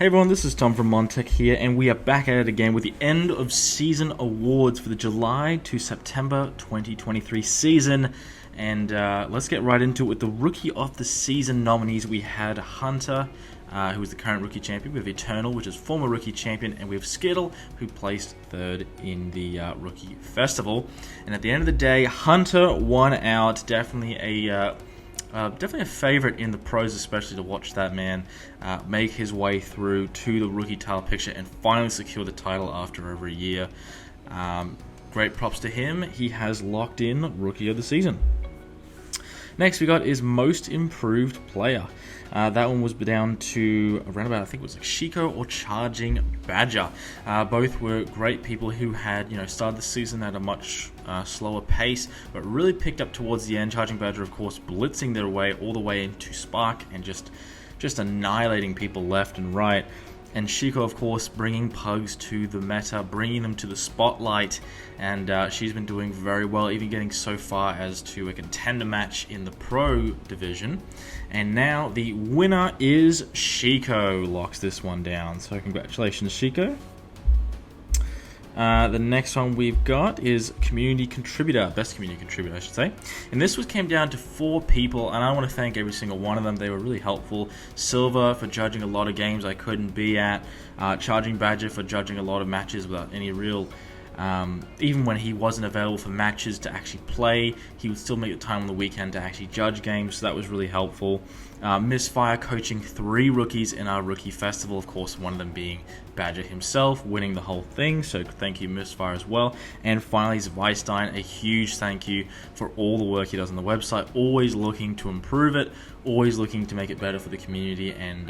Hey everyone, this is Tom from MonTac here, and we are back at it again with the end of season awards for the July to September 2023 season. And let's get right into it with the Rookie of the Season nominees. We had Hunter, who is the current Rookie Champion. We have Eternal, which is former Rookie Champion, and we have Skittle, who placed third in the Rookie Festival. And at the end of the day, Hunter won out. Definitely a favorite in the pros, especially to watch that man make his way through to the rookie title picture and finally secure the title after over a year. Great props to him. He has locked in Rookie of the Season. Next we got is Most Improved Player. That one was down to around about, I think it was like Shiko or Charging Badger. Both were great people who had, started the season at a much slower pace, but really picked up towards the end. Charging Badger, of course, blitzing their way all the way into Spark and just annihilating people left and right. And Shiko, of course, bringing pugs to the meta, bringing them to the spotlight, and she's been doing very well, even getting so far as to a contender match in the pro division. And now the winner is Shiko, locks this one down. So congratulations, Shiko. The next one we've got is Community Contributor, Best Community Contributor, I should say. And this came down to 4 people, and I want to thank every single one of them. They were really helpful. Silver for judging a lot of games I couldn't be at. Charging Badger for judging a lot of matches without any real... even when he wasn't available for matches to actually play, he would still make the time on the weekend to actually judge games, so that was really helpful. Misfire coaching 3 rookies in our Rookie Festival, of course, one of them being Badger himself, winning the whole thing, so thank you, Misfire, as well. And finally, Zweistein, a huge thank you for all the work he does on the website, always looking to improve it, always looking to make it better for the community and,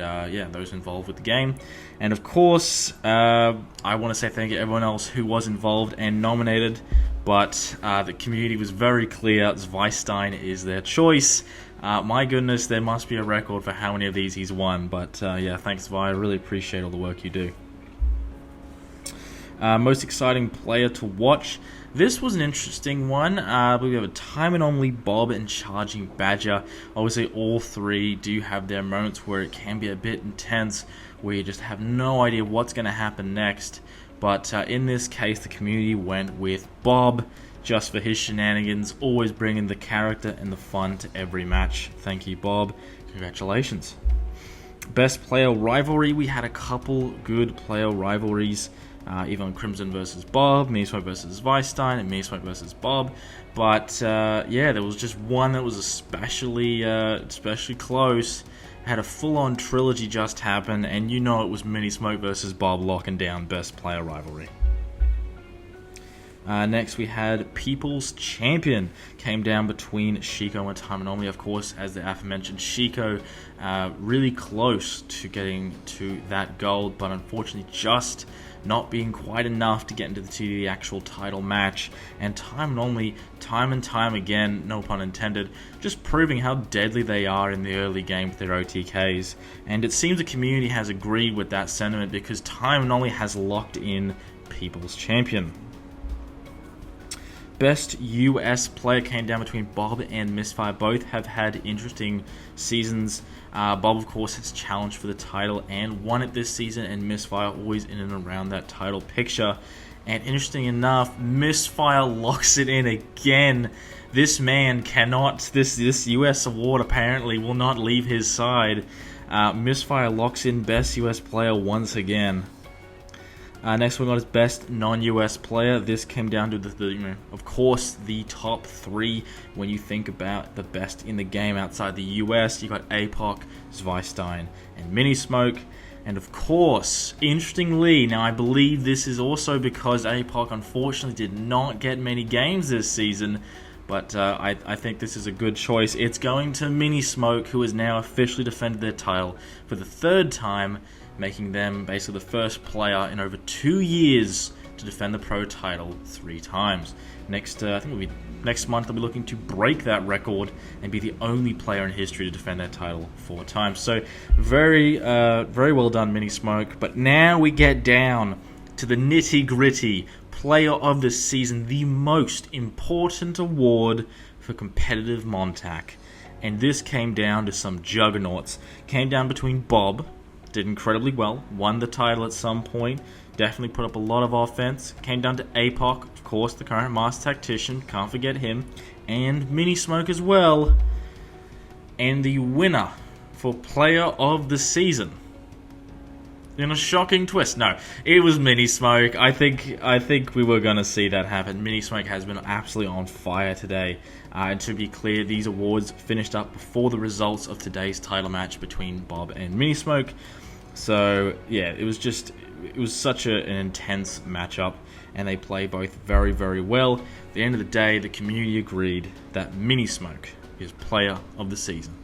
those involved with the game. And of course, I want to say thank you to everyone else who was involved and nominated, but the community was very clear. Zweistein is their choice. My goodness, there must be a record for how many of these he's won, but thanks, Vi. I really appreciate all the work you do. Most exciting player to watch. This was an interesting one. We have a time anomaly, Bob, and Charging Badger. Obviously, all 3 do have their moments where it can be a bit intense, where you just have no idea what's going to happen next. But in this case, the community went with Bob, just for his shenanigans, always bringing the character and the fun to every match. Thank you, Bob. Congratulations. Best player rivalry. We had a couple good player rivalries. Even Crimson versus Bob, Minismoke versus Zweistein, and Minismoke versus Bob. But there was just one that was especially close. Had a full-on trilogy just happen, and it was Minismoke versus Bob locking down best player rivalry. Next we had People's Champion. Came down between Shiko and Time Anomaly, of course, as the aforementioned Shiko, really close to getting to that gold, but unfortunately just not being quite enough to get into the actual title match. And Time Anomaly, time and time again, no pun intended, just proving how deadly they are in the early game with their OTKs. And it seems the community has agreed with that sentiment, because Time Anomaly has locked in People's Champion. Best US player came down between Bob and Misfire. Both have had interesting seasons. Bob, of course, has challenged for the title and won it this season, and Misfire always in and around that title picture. And interesting enough, Misfire locks it in again. This man cannot, this US award apparently will not leave his side. Misfire locks in Best US Player once again. Next we got is Best Non-US Player. This came down to of course, the top 3 when you think about the best in the game outside the US. You got APOC, Zweistein, and Minismoke. And of course, interestingly, now I believe this is also because APOC unfortunately did not get many games this season, but I think this is a good choice. It's going to Minismoke, who has now officially defended their title for the 3rd time, making them basically the first player in over 2 years to defend the pro title 3 times. Next, I think next month they'll be looking to break that record and be the only player in history to defend that title 4 times. So very well done, Minismoke. But now we get down to the nitty-gritty Player of the Season, the most important award for competitive MonTac. And this came down to some juggernauts. Came down between Bob, did incredibly well, won the title at some point, definitely put up a lot of offense. Came down to APOC, of course, the current Master Tactician, can't forget him, and Mini Smoke as well. And the winner for Player of the Season, in a shocking twist, no, it was Mini Smoke. I think we were going to see that happen. Mini Smoke has been absolutely on fire today. And to be clear, these awards finished up before the results of today's title match between Bob and Mini Smoke. So yeah, it was such an intense matchup, and they play both very, very well. At the end of the day, the community agreed that Mini Smoke is Player of the Season.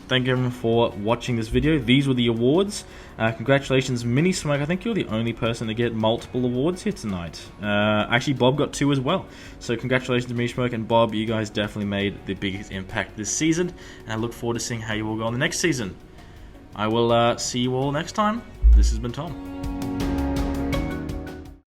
Thank you everyone for watching this video. These were the awards. Congratulations, Mini Smoke. I think you're the only person to get multiple awards here tonight. Actually, Bob got 2 as well. So congratulations to Mini Smoke and Bob. You guys definitely made the biggest impact this season. And I look forward to seeing how you all go on the next season. I will see you all next time. This has been Tom.